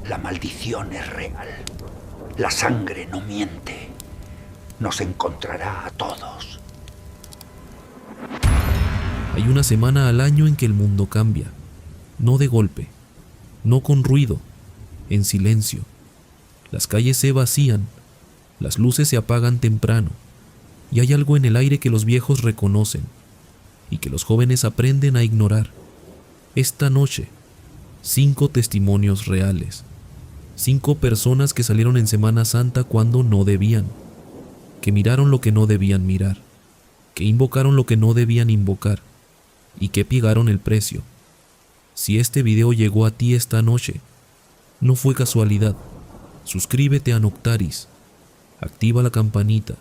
La maldición es real. La sangre no miente. Nos encontrará a todos. Hay una semana al año en que el mundo cambia. No de golpe, no con ruido, en silencio. Las calles se vacían, las luces se apagan temprano, y hay algo en el aire que los viejos reconocen y que los jóvenes aprenden a ignorar. Esta noche, 5 testimonios reales. 5 personas que salieron en Semana Santa cuando no debían, que miraron lo que no debían mirar, que invocaron lo que no debían invocar y que pagaron el precio. Si este video llegó a ti esta noche, no fue casualidad. Suscríbete a Noctaris, activa la campanita,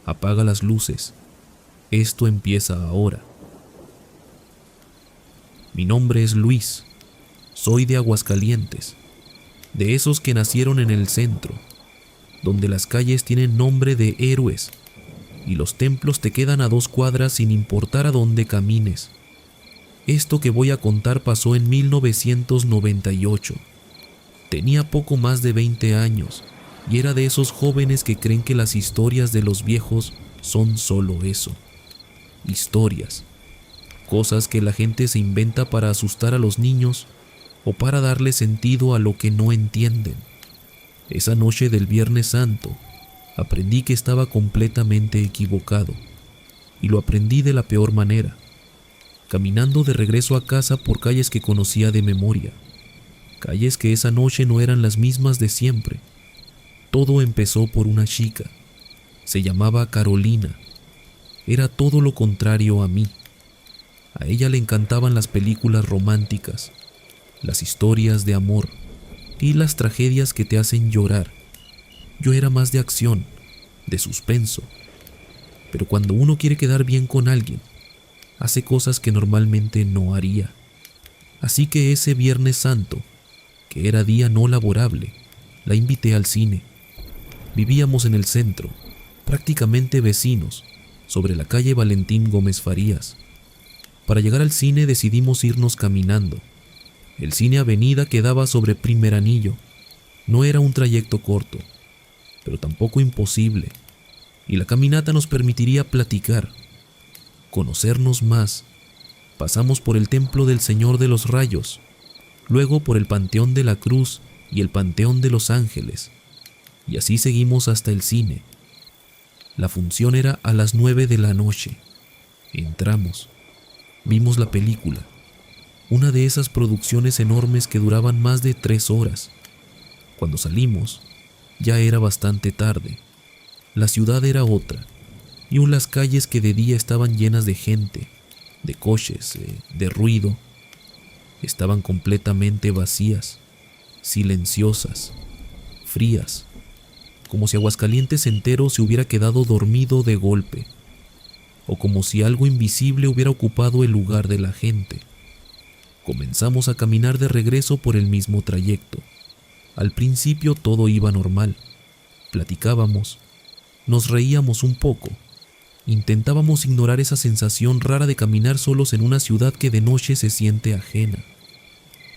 apaga las luces. Esto empieza ahora. Mi nombre es Luis, soy de Aguascalientes, de esos que nacieron en el centro, donde las calles tienen nombre de héroes y los templos te quedan a 2 cuadras sin importar a dónde camines. Esto que voy a contar pasó en 1998. Tenía poco más de 20 años y era de esos jóvenes que creen que las historias de los viejos son solo eso, historias, cosas que la gente se inventa para asustar a los niños o para darle sentido a lo que no entienden. Esa noche del Viernes Santo, aprendí que estaba completamente equivocado, y lo aprendí de la peor manera, caminando de regreso a casa por calles que conocía de memoria, calles que esa noche no eran las mismas de siempre. Todo empezó por una chica, se llamaba Carolina, era todo lo contrario a mí. A ella le encantaban las películas románticas, las historias de amor y las tragedias que te hacen llorar. Yo era más de acción, de suspenso. Pero cuando uno quiere quedar bien con alguien, hace cosas que normalmente no haría. Así que ese Viernes Santo, que era día no laborable, la invité al cine. Vivíamos en el centro, prácticamente vecinos, sobre la calle Valentín Gómez Farías. Para llegar al cine decidimos irnos caminando. El cine Avenida quedaba sobre Primer Anillo. No era un trayecto corto, pero tampoco imposible, y la caminata nos permitiría platicar, conocernos más. Pasamos por el Templo del Señor de los Rayos, luego por el Panteón de la Cruz y el Panteón de los Ángeles, y así seguimos hasta el cine. La función era a las 9 de la noche. Entramos, vimos la película, una de esas producciones enormes que duraban más de 3 horas. Cuando salimos, ya era bastante tarde. La ciudad era otra, y aún las calles que de día estaban llenas de gente, de coches, de ruido, estaban completamente vacías, silenciosas, frías, como si Aguascalientes entero se hubiera quedado dormido de golpe, o como si algo invisible hubiera ocupado el lugar de la gente. Comenzamos a caminar de regreso por el mismo trayecto. Al principio todo iba normal. Platicábamos, nos reíamos un poco. Intentábamos ignorar esa sensación rara de caminar solos en una ciudad que de noche se siente ajena.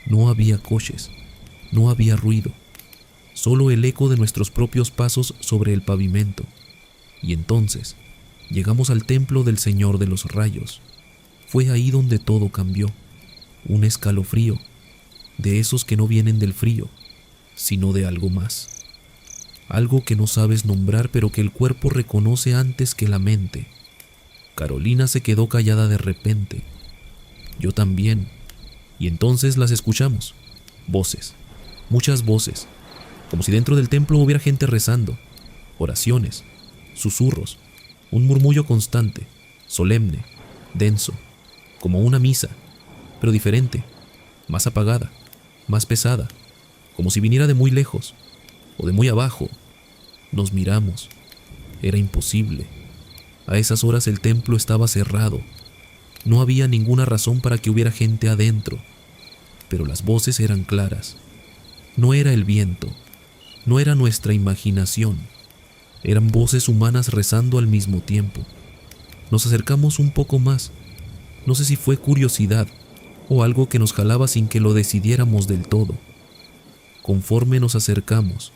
No había coches, no había ruido, solo el eco de nuestros propios pasos sobre el pavimento. Y entonces llegamos al Templo del Señor de los Rayos. Fue ahí donde todo cambió. Un escalofrío, de esos que no vienen del frío, sino de algo más. Algo que no sabes nombrar, pero que el cuerpo reconoce antes que la mente. Carolina se quedó callada de repente. Yo también. Y entonces las escuchamos. Voces, muchas voces, como si dentro del templo hubiera gente rezando. Oraciones, susurros, un murmullo constante, solemne, denso, como una misa, pero diferente, más apagada, más pesada, como si viniera de muy lejos o de muy abajo. Nos miramos. Era imposible. A esas horas el templo estaba cerrado. No había ninguna razón para que hubiera gente adentro, pero las voces eran claras. No era el viento, no era nuestra imaginación, eran voces humanas rezando al mismo tiempo. Nos acercamos un poco más. No sé si fue curiosidad o algo que nos jalaba sin que lo decidiéramos del todo. Conforme nos acercamos,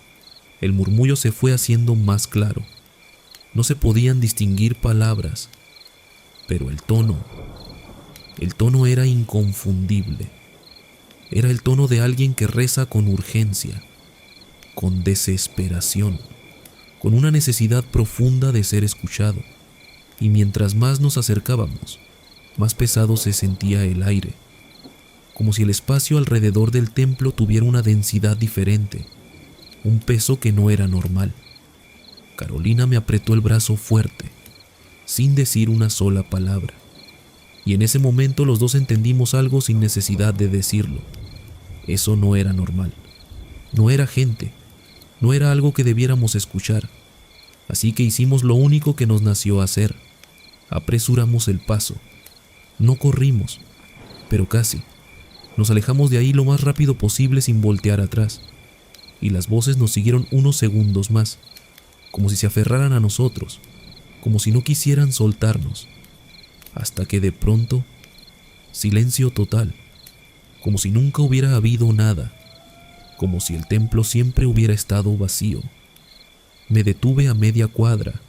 el murmullo se fue haciendo más claro. No se podían distinguir palabras, pero el tono era inconfundible. Era el tono de alguien que reza con urgencia, con desesperación, con una necesidad profunda de ser escuchado. Y mientras más nos acercábamos, más pesado se sentía el aire, como si el espacio alrededor del templo tuviera una densidad diferente, un peso que no era normal. Carolina me apretó el brazo fuerte, sin decir una sola palabra, y en ese momento los dos entendimos algo sin necesidad de decirlo. Eso no era normal, no era gente, no era algo que debiéramos escuchar, así que hicimos lo único que nos nació hacer: apresuramos el paso. No corrimos, pero casi. Nos alejamos de ahí lo más rápido posible sin voltear atrás, y las voces nos siguieron unos segundos más, como si se aferraran a nosotros, como si no quisieran soltarnos, hasta que de pronto, silencio total, como si nunca hubiera habido nada, como si el templo siempre hubiera estado vacío. Me detuve a media cuadra,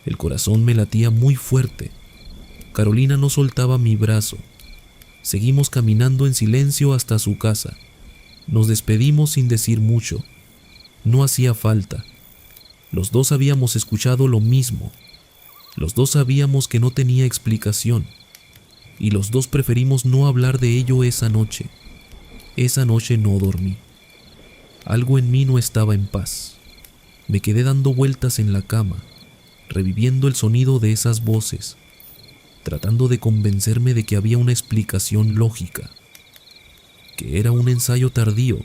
el corazón me latía muy fuerte. Carolina no soltaba mi brazo. Seguimos caminando en silencio hasta su casa. Nos despedimos sin decir mucho. No hacía falta. Los dos habíamos escuchado lo mismo. Los dos sabíamos que no tenía explicación. Y los dos preferimos no hablar de ello esa noche. Esa noche no dormí. Algo en mí no estaba en paz. Me quedé dando vueltas en la cama, reviviendo el sonido de esas voces, tratando de convencerme de que había una explicación lógica, que era un ensayo tardío,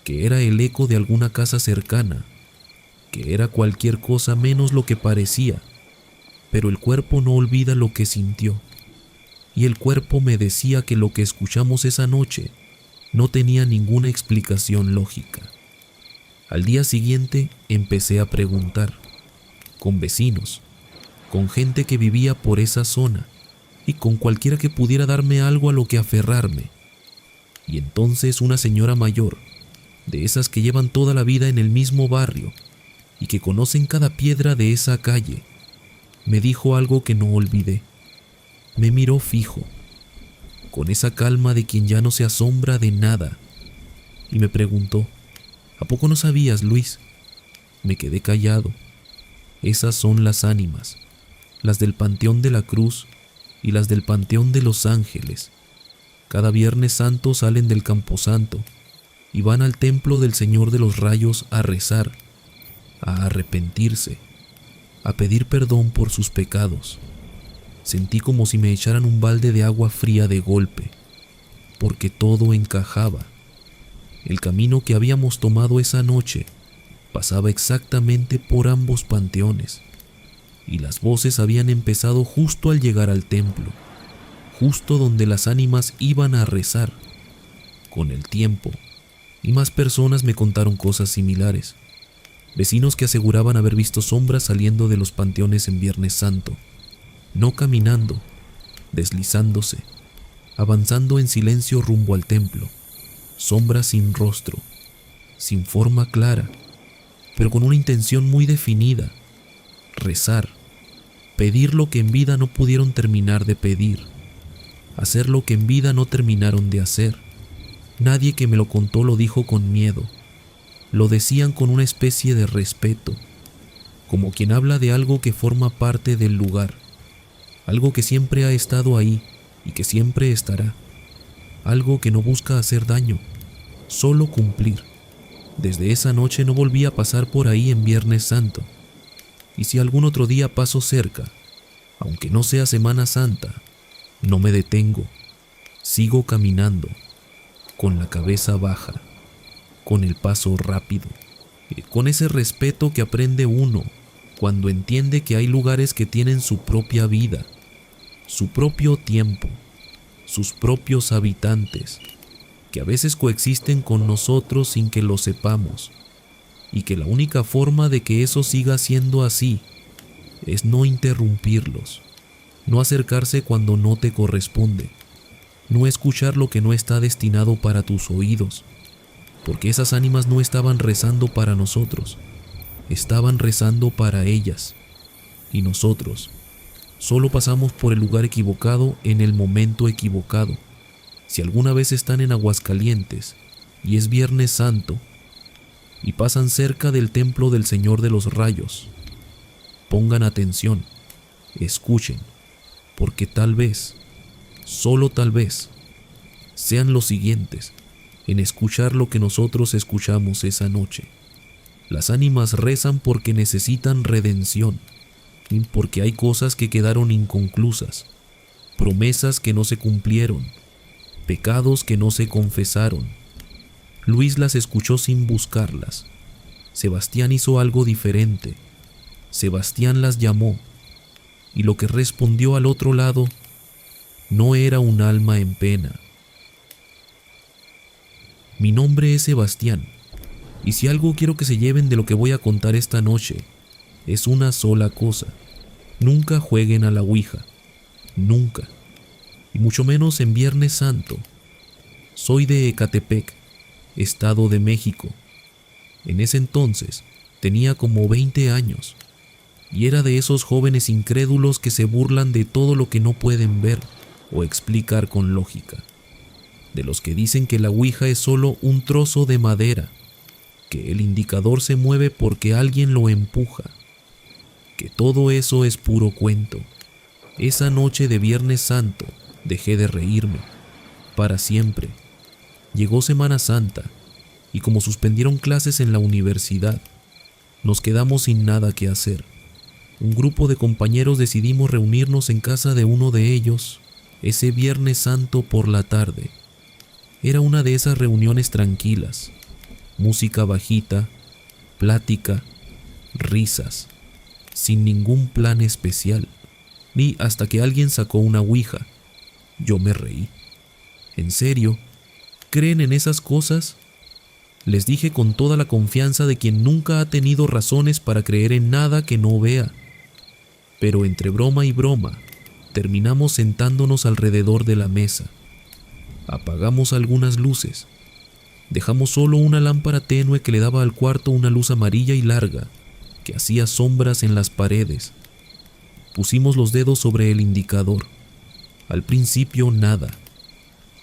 que era el eco de alguna casa cercana, que era cualquier cosa menos lo que parecía, pero el cuerpo no olvida lo que sintió, y el cuerpo me decía que lo que escuchamos esa noche no tenía ninguna explicación lógica. Al día siguiente empecé a preguntar, con vecinos, con gente que vivía por esa zona y con cualquiera que pudiera darme algo a lo que aferrarme. Y entonces una señora mayor, de esas que llevan toda la vida en el mismo barrio y que conocen cada piedra de esa calle, me dijo algo que no olvidé. Me miró fijo, con esa calma de quien ya no se asombra de nada, y me preguntó: ¿a poco no sabías, Luis? Me quedé callado. Esas son las ánimas, las del Panteón de la Cruz y las del Panteón de los Ángeles. Cada Viernes Santo salen del Camposanto y van al templo del Señor de los Rayos a rezar, a arrepentirse, a pedir perdón por sus pecados. Sentí como si me echaran un balde de agua fría de golpe, porque todo encajaba. El camino que habíamos tomado esa noche pasaba exactamente por ambos panteones, y las voces habían empezado justo al llegar al templo, justo donde las ánimas iban a rezar. Con el tiempo, y más personas me contaron cosas similares, vecinos que aseguraban haber visto sombras saliendo de los panteones en Viernes Santo, no caminando, deslizándose, avanzando en silencio rumbo al templo, sombras sin rostro, sin forma clara, pero con una intención muy definida: rezar, pedir lo que en vida no pudieron terminar de pedir, hacer lo que en vida no terminaron de hacer. Nadie que me lo contó lo dijo con miedo, lo decían con una especie de respeto, como quien habla de algo que forma parte del lugar, algo que siempre ha estado ahí y que siempre estará, algo que no busca hacer daño, solo cumplir. Desde esa noche no volví a pasar por ahí en Viernes Santo, y si algún otro día paso cerca, aunque no sea Semana Santa, no me detengo, sigo caminando, con la cabeza baja, con el paso rápido, con ese respeto que aprende uno cuando entiende que hay lugares que tienen su propia vida, su propio tiempo, sus propios habitantes, que a veces coexisten con nosotros sin que lo sepamos, y que la única forma de que eso siga siendo así es no interrumpirlos, no acercarse cuando no te corresponde, no escuchar lo que no está destinado para tus oídos, porque esas ánimas no estaban rezando para nosotros, estaban rezando para ellas, y nosotros solo pasamos por el lugar equivocado en el momento equivocado. Si alguna vez están en Aguascalientes y es Viernes Santo y pasan cerca del templo del Señor de los Rayos, pongan atención, escuchen, porque tal vez, solo tal vez, sean los siguientes en escuchar lo que nosotros escuchamos esa noche. Las ánimas rezan porque necesitan redención y porque hay cosas que quedaron inconclusas, promesas que no se cumplieron, pecados que no se confesaron. Luis las escuchó sin buscarlas. Sebastián hizo algo diferente. Sebastián las llamó, y lo que respondió al otro lado no era un alma en pena. Mi nombre es Sebastián, y si algo quiero que se lleven de lo que voy a contar esta noche, es una sola cosa: nunca jueguen a la Ouija, nunca, y mucho menos en Viernes Santo. Soy de Ecatepec, Estado de México. En ese entonces tenía como 20 años, y era de esos jóvenes incrédulos que se burlan de todo lo que no pueden ver o explicar con lógica, de los que dicen que la Ouija es solo un trozo de madera, que el indicador se mueve porque alguien lo empuja, que todo eso es puro cuento. Esa noche de Viernes Santo dejé de reírme, para siempre. Llegó Semana Santa, y como suspendieron clases en la universidad, nos quedamos sin nada que hacer. Un grupo de compañeros decidimos reunirnos en casa de uno de ellos ese Viernes Santo por la tarde. Era una de esas reuniones tranquilas, música bajita, plática, risas, sin ningún plan especial, ni hasta que alguien sacó una Ouija. Yo me reí. ¿En serio? ¿Creen en esas cosas? Les dije con toda la confianza de quien nunca ha tenido razones para creer en nada que no vea. Pero entre broma y broma, terminamos sentándonos alrededor de la mesa. Apagamos algunas luces. Dejamos solo una lámpara tenue que le daba al cuarto una luz amarilla y larga, que hacía sombras en las paredes. Pusimos los dedos sobre el indicador. Al principio nada.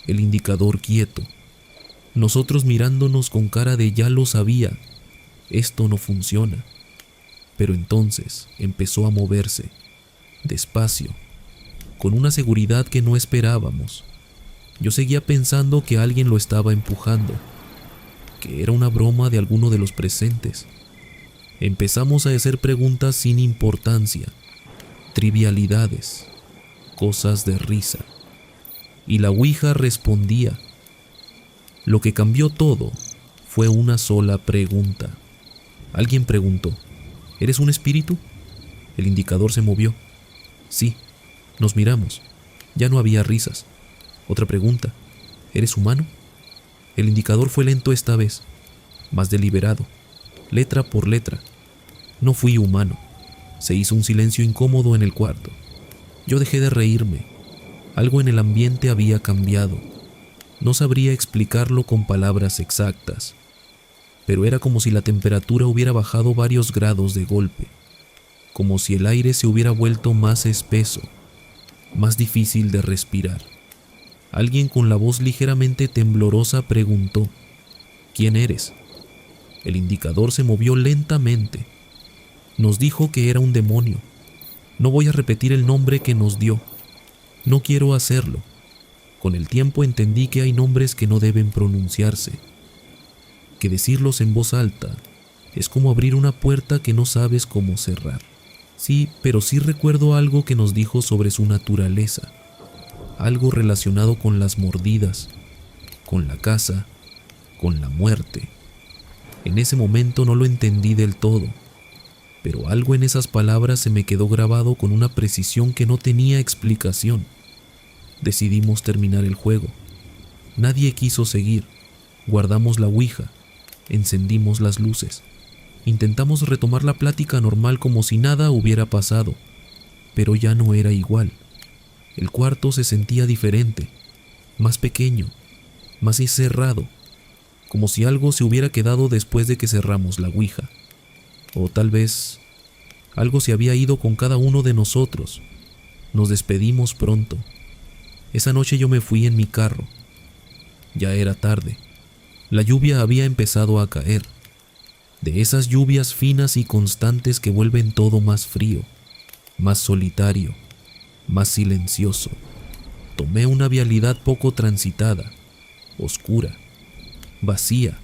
El indicador quieto. Nosotros mirándonos con cara de ya lo sabía, esto no funciona. Pero entonces empezó a moverse, despacio, con una seguridad que no esperábamos. Yo seguía pensando que alguien lo estaba empujando, que era una broma de alguno de los presentes. Empezamos a hacer preguntas sin importancia, trivialidades, cosas de risa. Y la Ouija respondía. Lo que cambió todo fue una sola pregunta. Alguien preguntó: ¿eres un espíritu? El indicador se movió. Sí. Nos miramos. Ya no había risas. Otra pregunta: ¿eres humano? El indicador fue lento esta vez, más deliberado, letra por letra. No fui humano. Se hizo un silencio incómodo en el cuarto. Yo dejé de reírme. Algo en el ambiente había cambiado. No sabría explicarlo con palabras exactas, pero era como si la temperatura hubiera bajado varios grados de golpe, como si el aire se hubiera vuelto más espeso, más difícil de respirar. Alguien con la voz ligeramente temblorosa preguntó: ¿quién eres? El indicador se movió lentamente. Nos dijo que era un demonio. No voy a repetir el nombre que nos dio. No quiero hacerlo. Con el tiempo entendí que hay nombres que no deben pronunciarse, que decirlos en voz alta es como abrir una puerta que no sabes cómo cerrar. Sí, pero sí recuerdo algo que nos dijo sobre su naturaleza, algo relacionado con las mordidas, con la caza, con la muerte. En ese momento no lo entendí del todo, pero algo en esas palabras se me quedó grabado con una precisión que no tenía explicación. Decidimos terminar el juego. Nadie quiso seguir. Guardamos la Ouija, encendimos las luces. Intentamos retomar la plática normal como si nada hubiera pasado, pero ya no era igual. El cuarto se sentía diferente, más pequeño, más encerrado, como si algo se hubiera quedado después de que cerramos la ouija. O tal vez algo se había ido con cada uno de nosotros. Nos despedimos pronto. Esa noche yo me fui en mi carro. Ya era tarde. La lluvia había empezado a caer. De esas lluvias finas y constantes que vuelven todo más frío, más solitario, más silencioso. Tomé una vialidad poco transitada, oscura, vacía,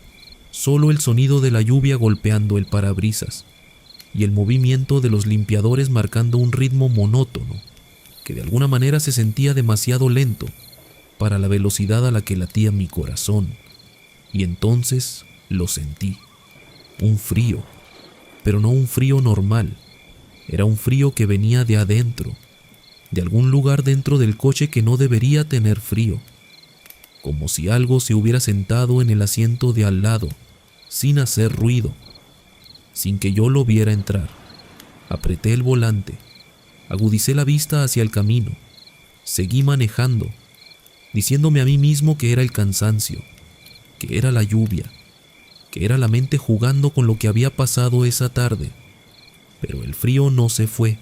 solo el sonido de la lluvia golpeando el parabrisas y el movimiento de los limpiadores marcando un ritmo monótono que de alguna manera se sentía demasiado lento para la velocidad a la que latía mi corazón. Y entonces lo sentí. Un frío, pero no un frío normal. Era un frío que venía de adentro, de algún lugar dentro del coche que no debería tener frío. Como si algo se hubiera sentado en el asiento de al lado, sin hacer ruido, sin que yo lo viera entrar. Apreté el volante, agudicé la vista hacia el camino, seguí manejando, diciéndome a mí mismo que era el cansancio, que era la lluvia, que era la mente jugando con lo que había pasado esa tarde. Pero el frío no se fue,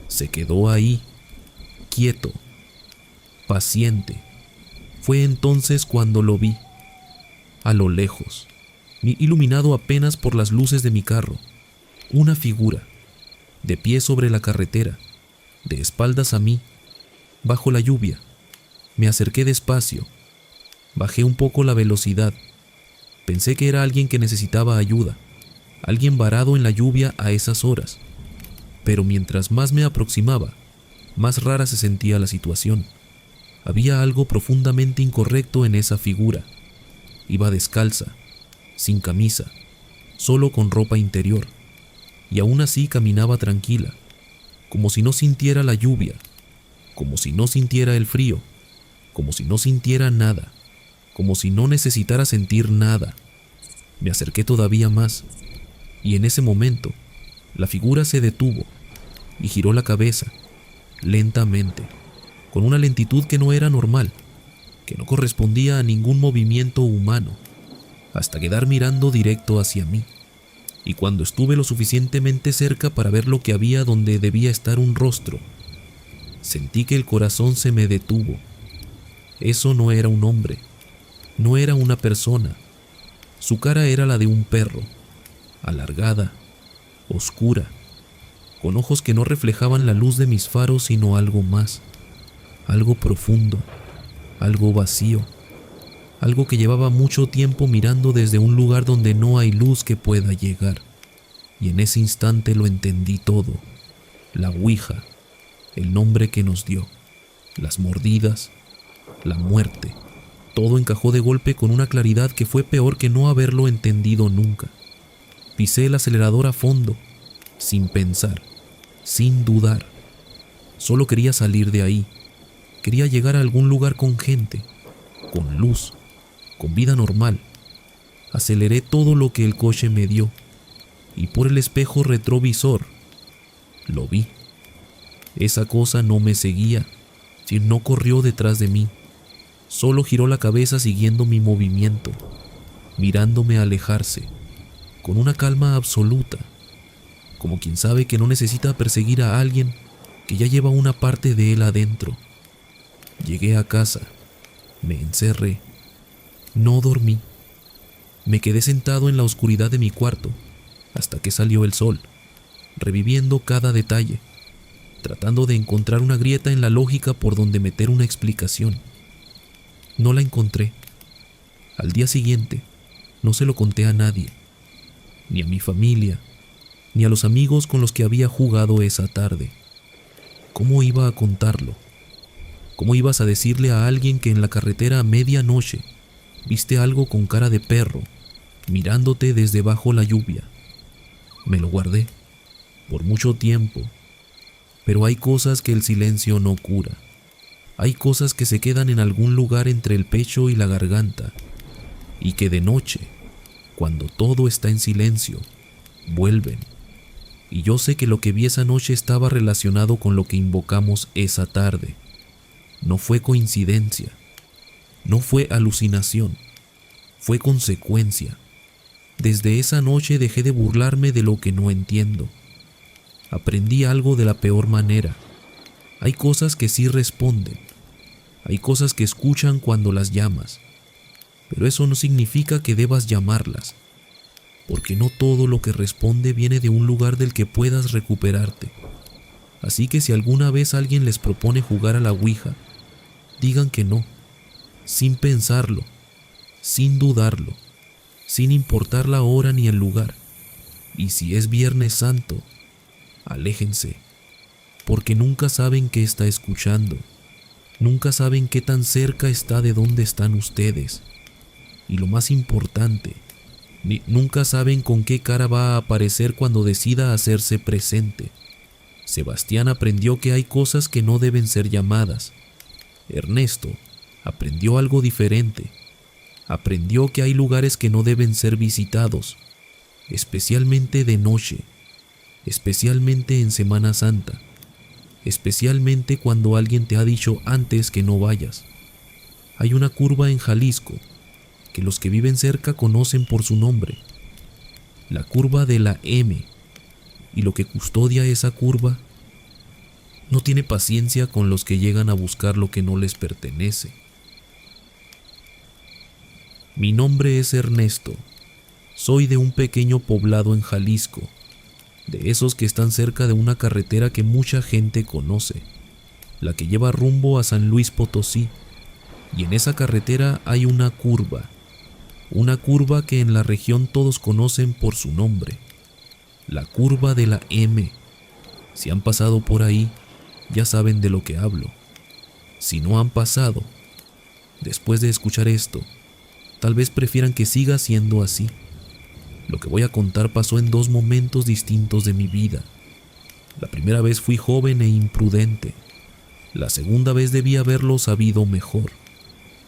se quedó ahí, quieto, paciente. Fue entonces cuando lo vi, a lo lejos, iluminado apenas por las luces de mi carro, una figura, de pie sobre la carretera, de espaldas a mí, bajo la lluvia. Me acerqué despacio, bajé un poco la velocidad. Pensé que era alguien que necesitaba ayuda, alguien varado en la lluvia a esas horas. Pero mientras más me aproximaba, más rara se sentía la situación. Había algo profundamente incorrecto en esa figura. Iba descalza, sin camisa, solo con ropa interior, y aún así caminaba tranquila, como si no sintiera la lluvia, como si no sintiera el frío, como si no sintiera nada, como si no necesitara sentir nada. Me acerqué todavía más, y en ese momento, la figura se detuvo y giró la cabeza, lentamente, con una lentitud que no era normal, que no correspondía a ningún movimiento humano, hasta quedar mirando directo hacia mí. Y cuando estuve lo suficientemente cerca para ver lo que había donde debía estar un rostro, sentí que el corazón se me detuvo. Eso no era un hombre, no era una persona. Su cara era la de un perro, alargada, oscura, con ojos que no reflejaban la luz de mis faros sino algo más, algo profundo, algo vacío, algo que llevaba mucho tiempo mirando desde un lugar donde no hay luz que pueda llegar. Y en ese instante lo entendí todo. La ouija, el nombre que nos dio, las mordidas, la muerte. Todo encajó de golpe con una claridad que fue peor que no haberlo entendido nunca. Pisé el acelerador a fondo, sin pensar, sin dudar. Solo quería salir de ahí. Quería llegar a algún lugar con gente, con luz, con vida normal. Aceleré todo lo que el coche me dio, y por el espejo retrovisor lo vi. Esa cosa no me seguía, no corrió detrás de mí. Solo giró la cabeza siguiendo mi movimiento, mirándome alejarse, con una calma absoluta, como quien sabe que no necesita perseguir a alguien que ya lleva una parte de él adentro. Llegué a casa, me encerré, no dormí. Me quedé sentado en la oscuridad de mi cuarto hasta que salió el sol, reviviendo cada detalle, tratando de encontrar una grieta en la lógica por donde meter una explicación. No la encontré. Al día siguiente, no se lo conté a nadie, ni a mi familia, ni a los amigos con los que había jugado esa tarde. ¿Cómo iba a contarlo? ¿Cómo ibas a decirle a alguien que en la carretera a medianoche viste algo con cara de perro, mirándote desde bajo la lluvia? Me lo guardé, por mucho tiempo, pero hay cosas que el silencio no cura. Hay cosas que se quedan en algún lugar entre el pecho y la garganta, y que de noche, cuando todo está en silencio, vuelven. Y yo sé que lo que vi esa noche estaba relacionado con lo que invocamos esa tarde. No fue coincidencia, no fue alucinación, fue consecuencia. Desde esa noche dejé de burlarme de lo que no entiendo. Aprendí algo de la peor manera. Hay cosas que sí responden. Hay cosas que escuchan cuando las llamas. Pero eso no significa que debas llamarlas, porque no todo lo que responde viene de un lugar del que puedas recuperarte. Así que si alguna vez alguien les propone jugar a la Ouija, digan que no, sin pensarlo, sin dudarlo, sin importar la hora ni el lugar. Y si es Viernes Santo, aléjense, porque nunca saben qué está escuchando, nunca saben qué tan cerca está de donde están ustedes. Y lo más importante, nunca saben con qué cara va a aparecer cuando decida hacerse presente. Sebastián aprendió que hay cosas que no deben ser llamadas. Ernesto aprendió algo diferente. Aprendió que hay lugares que no deben ser visitados, especialmente de noche, especialmente en Semana Santa, especialmente cuando alguien te ha dicho antes que no vayas. Hay una curva en Jalisco que los que viven cerca conocen por su nombre, la curva de la M, y lo que custodia esa curva no tiene paciencia con los que llegan a buscar lo que no les pertenece. Mi nombre es Ernesto, soy de un pequeño poblado en Jalisco, de esos que están cerca de una carretera que mucha gente conoce, la que lleva rumbo a San Luis Potosí, y en esa carretera hay una curva que en la región todos conocen por su nombre, la curva de la M. Si han pasado por ahí, ya saben de lo que hablo. Si no han pasado, después de escuchar esto, tal vez prefieran que siga siendo así. Lo que voy a contar pasó en dos momentos distintos de mi vida. La primera vez fui joven e imprudente. La segunda vez debí haberlo sabido mejor.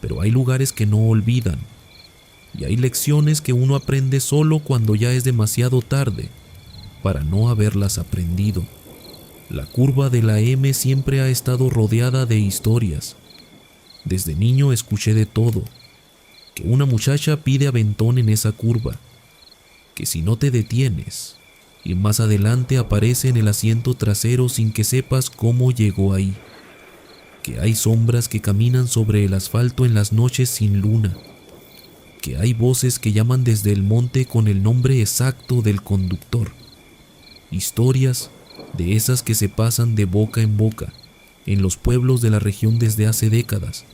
Pero hay lugares que no olvidan. Y hay lecciones que uno aprende solo cuando ya es demasiado tarde para no haberlas aprendido. La curva de la M siempre ha estado rodeada de historias. Desde niño escuché de todo. Que una muchacha pide aventón en esa curva. Que si no te detienes, y más adelante aparece en el asiento trasero sin que sepas cómo llegó ahí. Que hay sombras que caminan sobre el asfalto en las noches sin luna. Que hay voces que llaman desde el monte con el nombre exacto del conductor. Historias de esas que se pasan de boca en boca en los pueblos de la región desde hace décadas.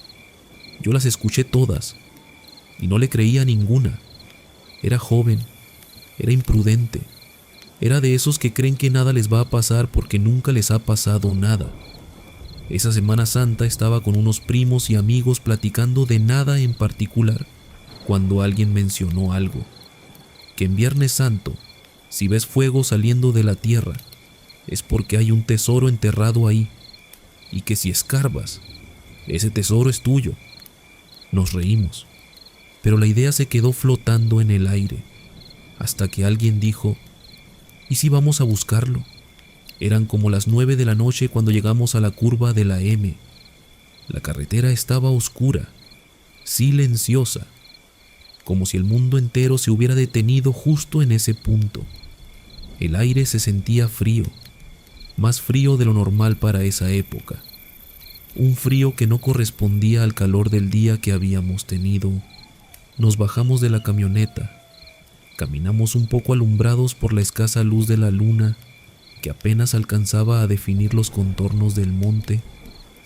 Yo las escuché todas y no le creía a ninguna. Era joven, era imprudente, era de esos que creen que nada les va a pasar porque nunca les ha pasado nada. Esa Semana Santa estaba con unos primos y amigos platicando de nada en particular, cuando alguien mencionó algo, que en Viernes Santo, si ves fuego saliendo de la tierra, es porque hay un tesoro enterrado ahí, y que si escarbas, ese tesoro es tuyo. Nos reímos, pero la idea se quedó flotando en el aire, hasta que alguien dijo, ¿y si vamos a buscarlo? Eran como las 9 de la noche cuando llegamos a la curva de la M. La carretera estaba oscura, silenciosa, como si el mundo entero se hubiera detenido justo en ese punto. El aire se sentía frío, más frío de lo normal para esa época. Un frío que no correspondía al calor del día que habíamos tenido. Nos bajamos de la camioneta. Caminamos un poco alumbrados por la escasa luz de la luna que apenas alcanzaba a definir los contornos del monte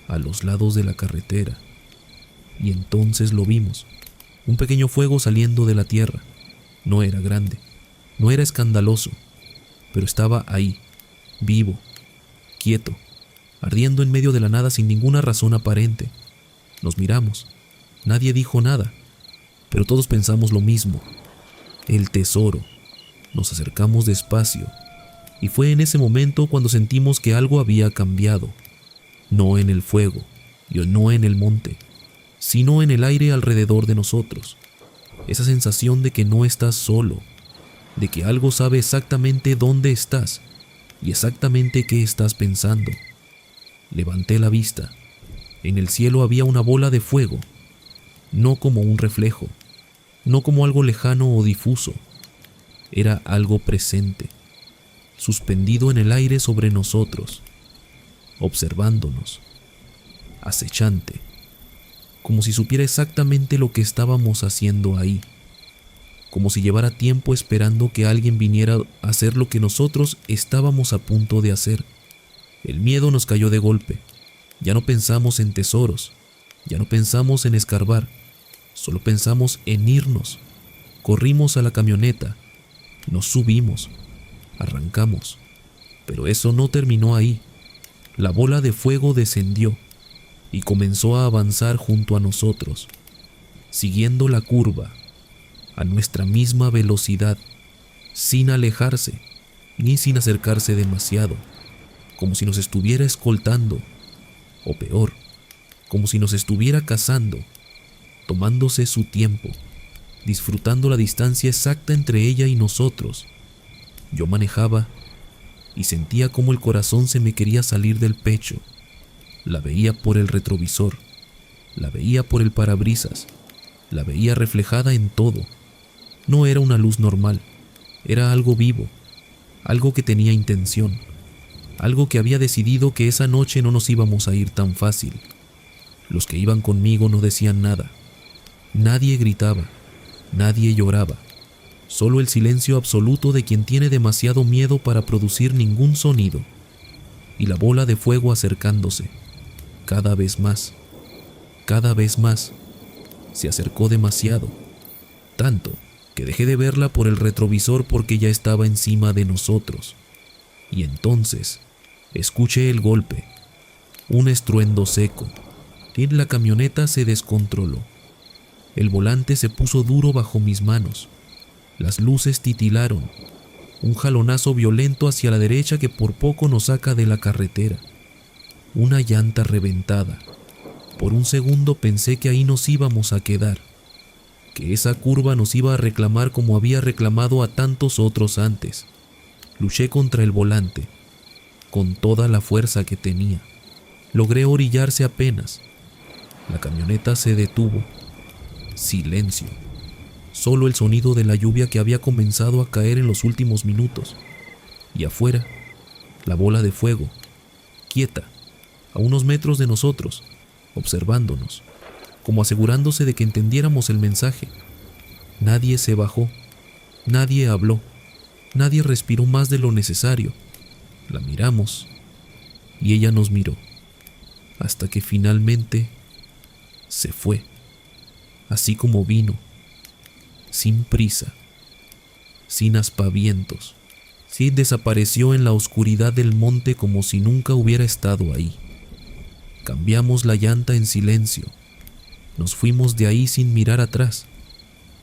a los lados de la carretera. Y entonces lo vimos. Un pequeño fuego saliendo de la tierra. No era grande, no era escandaloso, pero estaba ahí, vivo, quieto, ardiendo en medio de la nada sin ninguna razón aparente. Nos miramos, nadie dijo nada, pero todos pensamos lo mismo. El tesoro. Nos acercamos despacio, y fue en ese momento cuando sentimos que algo había cambiado. No en el fuego, no en el monte, sino en el aire alrededor de nosotros. Esa sensación de que no estás solo, de que algo sabe exactamente dónde estás y exactamente qué estás pensando. Levanté la vista. En el cielo había una bola de fuego, no como un reflejo, no como algo lejano o difuso. Era algo presente, suspendido en el aire sobre nosotros, observándonos, acechante, como si supiera exactamente lo que estábamos haciendo ahí, como si llevara tiempo esperando que alguien viniera a hacer lo que nosotros estábamos a punto de hacer. El miedo nos cayó de golpe. Ya no pensamos en tesoros, ya no pensamos en escarbar, solo pensamos en irnos. Corrimos a la camioneta, nos subimos, arrancamos, pero eso no terminó ahí. La bola de fuego descendió y comenzó a avanzar junto a nosotros, siguiendo la curva, a nuestra misma velocidad, sin alejarse ni sin acercarse demasiado, como si nos estuviera escoltando, o peor, como si nos estuviera cazando, tomándose su tiempo, disfrutando la distancia exacta entre ella y nosotros. Yo manejaba y sentía como el corazón se me quería salir del pecho. La veía por el retrovisor, la veía por el parabrisas, la veía reflejada en todo. No era una luz normal, era algo vivo, algo que tenía intención, algo que había decidido que esa noche no nos íbamos a ir tan fácil. Los que iban conmigo no decían nada, nadie gritaba, nadie lloraba, solo el silencio absoluto de quien tiene demasiado miedo para producir ningún sonido, y la bola de fuego acercándose, cada vez más, se acercó demasiado, tanto que dejé de verla por el retrovisor porque ya estaba encima de nosotros. Y entonces escuché el golpe, un estruendo seco, y la camioneta se descontroló. El volante se puso duro bajo mis manos, las luces titilaron, un jalonazo violento hacia la derecha que por poco nos saca de la carretera, una llanta reventada. Por un segundo pensé que ahí nos íbamos a quedar, que esa curva nos iba a reclamar como había reclamado a tantos otros antes. Luché contra el volante, con toda la fuerza que tenía. Logré orillarse apenas. La camioneta se detuvo. Silencio. Solo el sonido de la lluvia que había comenzado a caer en los últimos minutos. Y afuera, la bola de fuego, quieta, a unos metros de nosotros, observándonos, como asegurándose de que entendiéramos el mensaje. Nadie se bajó, nadie habló, nadie respiró más de lo necesario. La miramos y ella nos miró, hasta que finalmente se fue, así como vino, sin prisa, sin aspavientos. Sí, desapareció en la oscuridad del monte como si nunca hubiera estado ahí. Cambiamos la llanta en silencio. Nos fuimos de ahí sin mirar atrás,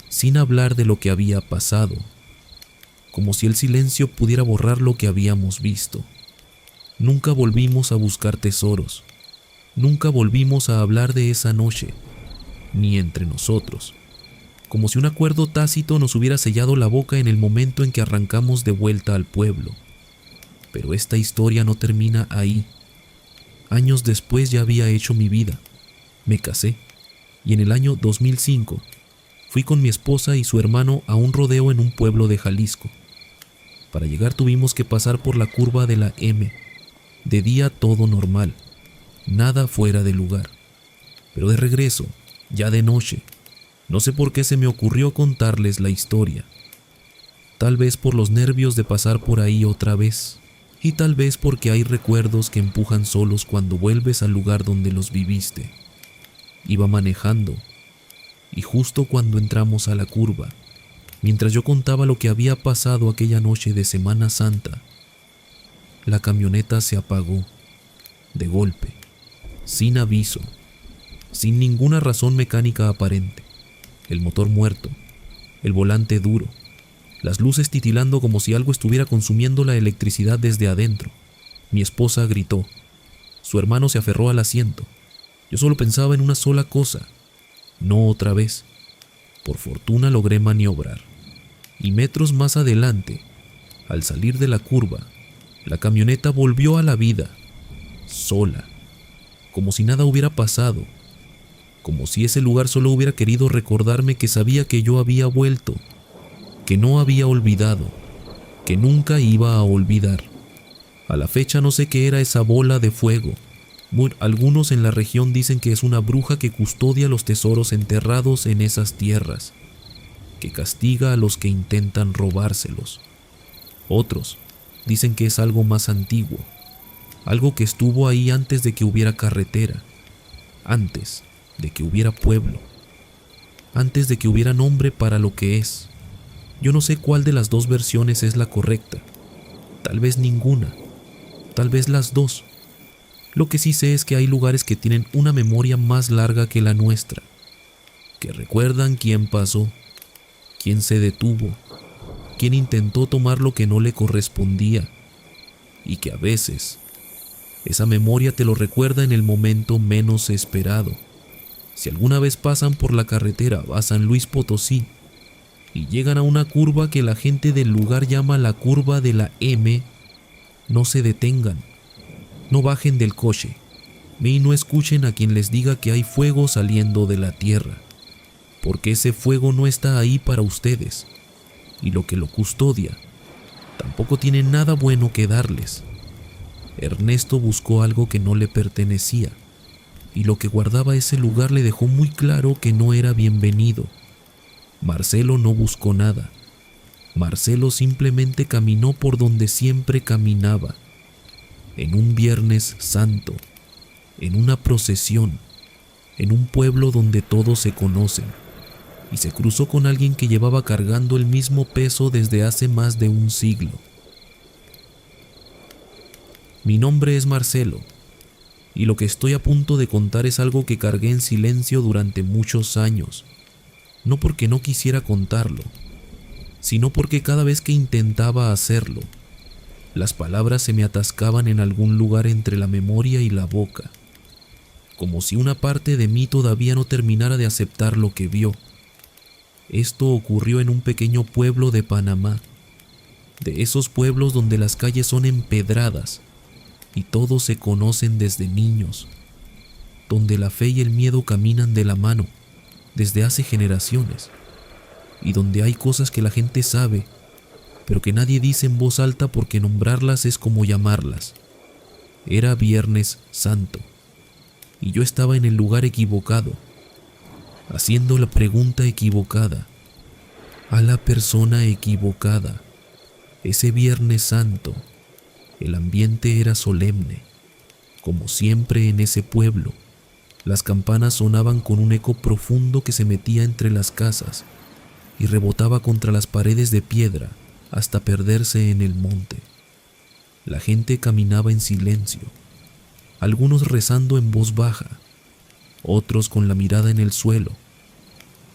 sin hablar de lo que había pasado, como si el silencio pudiera borrar lo que habíamos visto. Nunca volvimos a buscar tesoros, nunca volvimos a hablar de esa noche, ni entre nosotros, como si un acuerdo tácito nos hubiera sellado la boca en el momento en que arrancamos de vuelta al pueblo. Pero esta historia no termina ahí. Años después ya había hecho mi vida, me casé, y en el año 2005 fui con mi esposa y su hermano a un rodeo en un pueblo de Jalisco. Para llegar tuvimos que pasar por la curva de la M. De día todo normal, nada fuera de lugar. Pero de regreso, ya de noche, no sé por qué se me ocurrió contarles la historia. Tal vez por los nervios de pasar por ahí otra vez, y tal vez porque hay recuerdos que empujan solos cuando vuelves al lugar donde los viviste. Iba manejando, y justo cuando entramos a la curva, mientras yo contaba lo que había pasado aquella noche de Semana Santa, la camioneta se apagó, de golpe, sin aviso, sin ninguna razón mecánica aparente. El motor muerto, el volante duro, las luces titilando como si algo estuviera consumiendo la electricidad desde adentro. Mi esposa gritó. Su hermano se aferró al asiento. Yo solo pensaba en una sola cosa, no otra vez. Por fortuna logré maniobrar. Y metros más adelante, al salir de la curva, la camioneta volvió a la vida, sola, como si nada hubiera pasado. como si ese lugar solo hubiera querido recordarme que sabía que yo había vuelto, que no había olvidado, que nunca iba a olvidar. A la fecha no sé qué era esa bola de fuego. Algunos en la región dicen que es una bruja que custodia los tesoros enterrados en esas tierras, que castiga a los que intentan robárselos. Otros dicen que es algo más antiguo, algo que estuvo ahí antes de que hubiera carretera, antes de que hubiera pueblo, antes de que hubiera nombre para lo que es. Yo no sé cuál de las dos versiones es la correcta, tal vez ninguna, tal vez las dos. Lo que sí sé es que hay lugares que tienen una memoria más larga que la nuestra, que recuerdan quién pasó, quién se detuvo, quién intentó tomar lo que no le correspondía, y que a veces esa memoria te lo recuerda en el momento menos esperado. Si alguna vez pasan por la carretera a San Luis Potosí y llegan a una curva que la gente del lugar llama la curva de la M, no se detengan, no bajen del coche y no escuchen a quien les diga que hay fuego saliendo de la tierra, porque ese fuego no está ahí para ustedes, y lo que lo custodia tampoco tiene nada bueno que darles. Ernesto buscó algo que no le pertenecía, y lo que guardaba ese lugar le dejó muy claro que no era bienvenido. Marcelo no buscó nada. Marcelo simplemente caminó por donde siempre caminaba, en un Viernes Santo, en una procesión, en un pueblo donde todos se conocen, y se cruzó con alguien que llevaba cargando el mismo peso desde hace más de un siglo. Mi nombre es Marcelo, y lo que estoy a punto de contar es algo que cargué en silencio durante muchos años, no porque no quisiera contarlo, sino porque cada vez que intentaba hacerlo, las palabras se me atascaban en algún lugar entre la memoria y la boca, como si una parte de mí todavía no terminara de aceptar lo que vio. Esto ocurrió en un pequeño pueblo de Panamá, de esos pueblos donde las calles son empedradas y todos se conocen desde niños, donde la fe y el miedo caminan de la mano desde hace generaciones, y donde hay cosas que la gente sabe, pero que nadie dice en voz alta porque nombrarlas es como llamarlas. Era Viernes Santo, y yo estaba en el lugar equivocado, haciendo la pregunta equivocada, a la persona equivocada. Ese Viernes Santo, el ambiente era solemne, como siempre en ese pueblo. Las campanas sonaban con un eco profundo que se metía entre las casas y rebotaba contra las paredes de piedra hasta perderse en el monte. La gente caminaba en silencio, algunos rezando en voz baja, otros con la mirada en el suelo,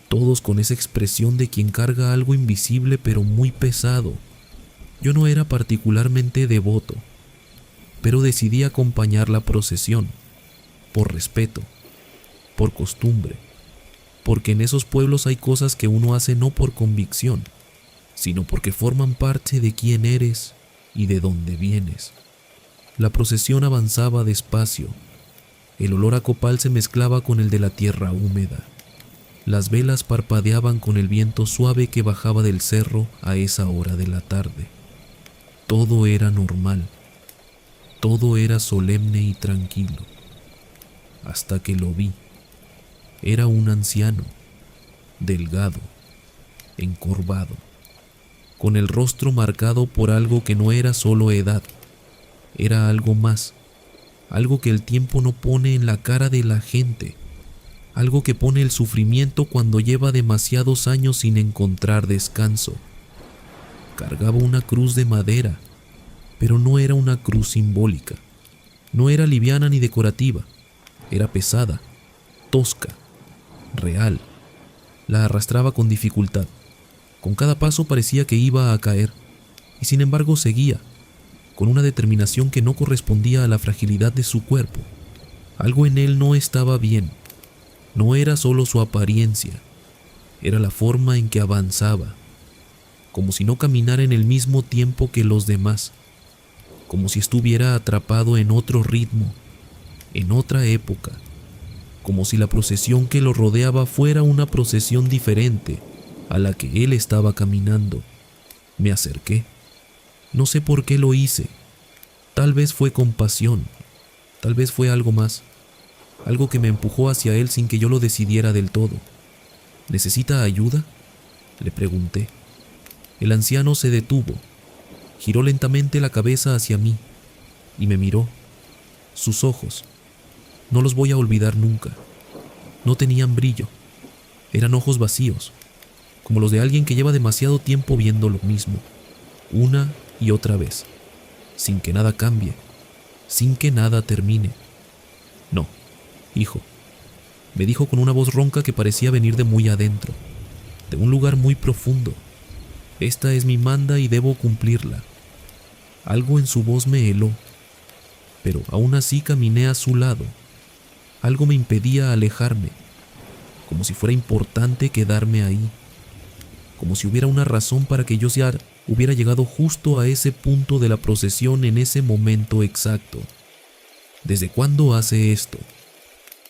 todos con esa expresión de quien carga algo invisible pero muy pesado. Yo no era particularmente devoto, pero decidí acompañar la procesión, por respeto, por costumbre, porque en esos pueblos hay cosas que uno hace no por convicción, sino porque forman parte de quién eres y de dónde vienes. La procesión avanzaba despacio. El olor a copal se mezclaba con el de la tierra húmeda. Las velas parpadeaban con el viento suave que bajaba del cerro a esa hora de la tarde. Todo era normal. Todo era solemne y tranquilo. Hasta que lo vi. Era un anciano, delgado, encorvado, con el rostro marcado por algo que no era solo edad, era algo más, algo que el tiempo no pone en la cara de la gente, algo que pone el sufrimiento cuando lleva demasiados años sin encontrar descanso. Cargaba una cruz de madera, pero no era una cruz simbólica, no era liviana ni decorativa, era pesada, tosca, real. La arrastraba con dificultad. Con cada paso parecía que iba a caer, y sin embargo seguía, con una determinación que no correspondía a la fragilidad de su cuerpo. Algo en él no estaba bien. No era solo su apariencia, era la forma en que avanzaba, como si no caminara en el mismo tiempo que los demás, como si estuviera atrapado en otro ritmo, en otra época, como si la procesión que lo rodeaba fuera una procesión diferente a la que él estaba caminando. Me acerqué. No sé por qué lo hice. Tal vez fue compasión, tal vez fue algo más, algo que me empujó hacia él sin que yo lo decidiera del todo. ¿Necesita ayuda?, le pregunté. El anciano se detuvo, giró lentamente la cabeza hacia mí y me miró. Sus ojos, no los voy a olvidar nunca, no tenían brillo, eran ojos vacíos, como los de alguien que lleva demasiado tiempo viendo lo mismo, una y otra vez, sin que nada cambie, sin que nada termine. No, hijo, me dijo con una voz ronca que parecía venir de muy adentro, de un lugar muy profundo. Esta es mi manda y debo cumplirla. Algo en su voz me heló, pero aún así caminé a su lado. Algo me impedía alejarme, como si fuera importante quedarme ahí, como si hubiera una razón para que yo ya hubiera llegado justo a ese punto de la procesión en ese momento exacto. ¿Desde cuándo hace esto?,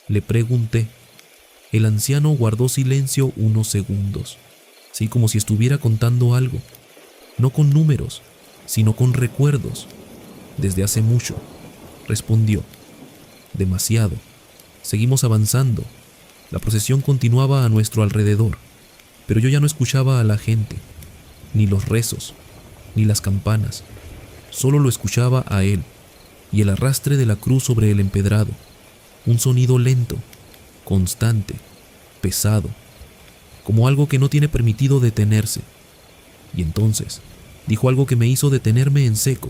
le pregunté. El anciano guardó silencio unos segundos, así como si estuviera contando algo, no con números, sino con recuerdos. Desde hace mucho, respondió. Demasiado. Seguimos avanzando. La procesión continuaba a nuestro alrededor, pero yo ya no escuchaba a la gente, ni los rezos, ni las campanas. Solo lo escuchaba a él y el arrastre de la cruz sobre el empedrado. Un sonido lento, constante, pesado, como algo que no tiene permitido detenerse. Y entonces dijo algo que me hizo detenerme en seco.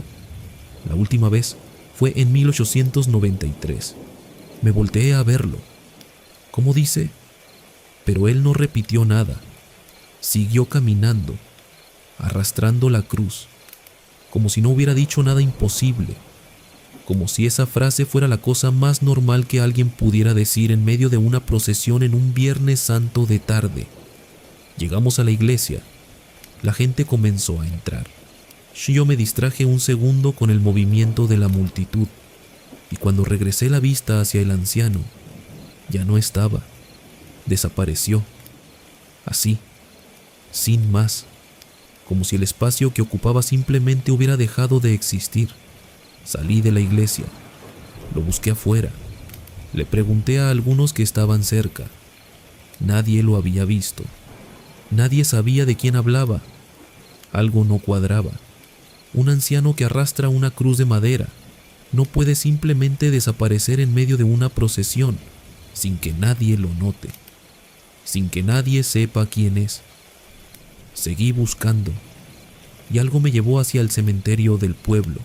La última vez fue en 1893. Me volteé a verlo. ¿Cómo dice? Pero él no repitió nada. Siguió caminando, arrastrando la cruz, como si no hubiera dicho nada imposible, como si esa frase fuera la cosa más normal que alguien pudiera decir en medio de una procesión en un Viernes Santo de tarde. Llegamos a la iglesia. La gente comenzó a entrar. Yo me distraje un segundo con el movimiento de la multitud, y cuando regresé la vista hacia el anciano, ya no estaba. Desapareció. Así, sin más, como si el espacio que ocupaba simplemente hubiera dejado de existir. Salí de la iglesia, lo busqué afuera, le pregunté a algunos que estaban cerca. Nadie lo había visto, nadie sabía de quién hablaba. Algo no cuadraba. Un anciano que arrastra una cruz de madera no puede simplemente desaparecer en medio de una procesión sin que nadie lo note, sin que nadie sepa quién es. Seguí buscando y algo me llevó hacia el cementerio del pueblo.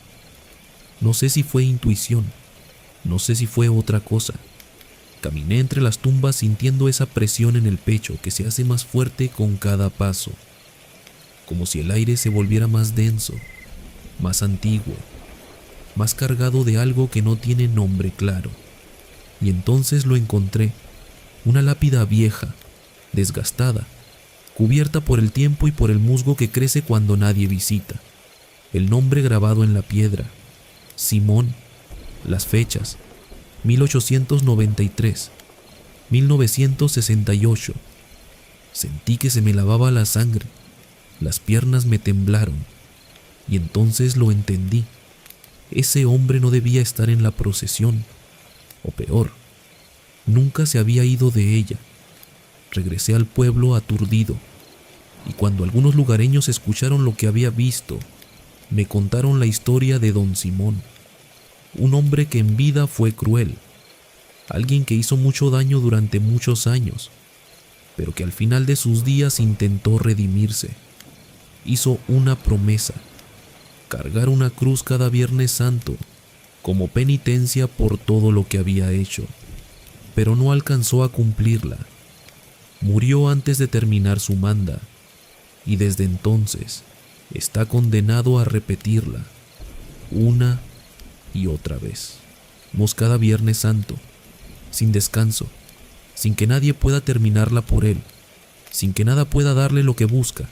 No sé si fue intuición, no sé si fue otra cosa. Caminé entre las tumbas sintiendo esa presión en el pecho que se hace más fuerte con cada paso, como si el aire se volviera más denso, más antiguo, más cargado de algo que no tiene nombre claro. Y entonces lo encontré, una lápida vieja, desgastada, cubierta por el tiempo y por el musgo que crece cuando nadie visita. El nombre grabado en la piedra: Simón. Las fechas: 1893, 1968. Sentí que se me lavaba la sangre, las piernas me temblaron, y entonces lo entendí. Ese hombre no debía estar en la procesión, o peor, nunca se había ido de ella. Regresé al pueblo aturdido, y cuando algunos lugareños escucharon lo que había visto, me contaron la historia de don Simón, un hombre que en vida fue cruel, alguien que hizo mucho daño durante muchos años, pero que al final de sus días intentó redimirse. Hizo una promesa: cargar una cruz cada Viernes Santo como penitencia por todo lo que había hecho, pero no alcanzó a cumplirla. Murió antes de terminar su manda, y desde entonces está condenado a repetirla una y otra vez. Cada Viernes Santo, sin descanso, sin que nadie pueda terminarla por él, sin que nada pueda darle lo que busca.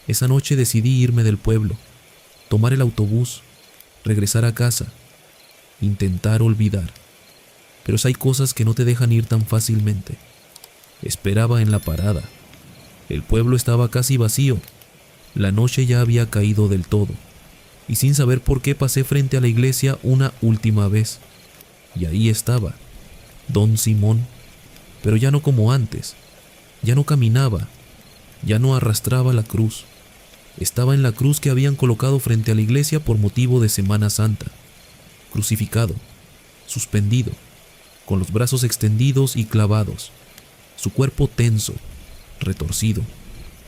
Esa noche decidí irme del pueblo, tomar el autobús, regresar a casa, intentar olvidar. pero hay cosas que no te dejan ir tan fácilmente. Esperaba en la parada. El pueblo estaba casi vacío. La noche ya había caído del todo, y sin saber por qué pasé frente a la iglesia una última vez. Y ahí estaba, Don Simón, pero ya no como antes. Ya no caminaba, ya no arrastraba la cruz. Estaba en la cruz que habían colocado frente a la iglesia por motivo de Semana Santa, crucificado, suspendido, con los brazos extendidos y clavados, su cuerpo tenso, retorcido.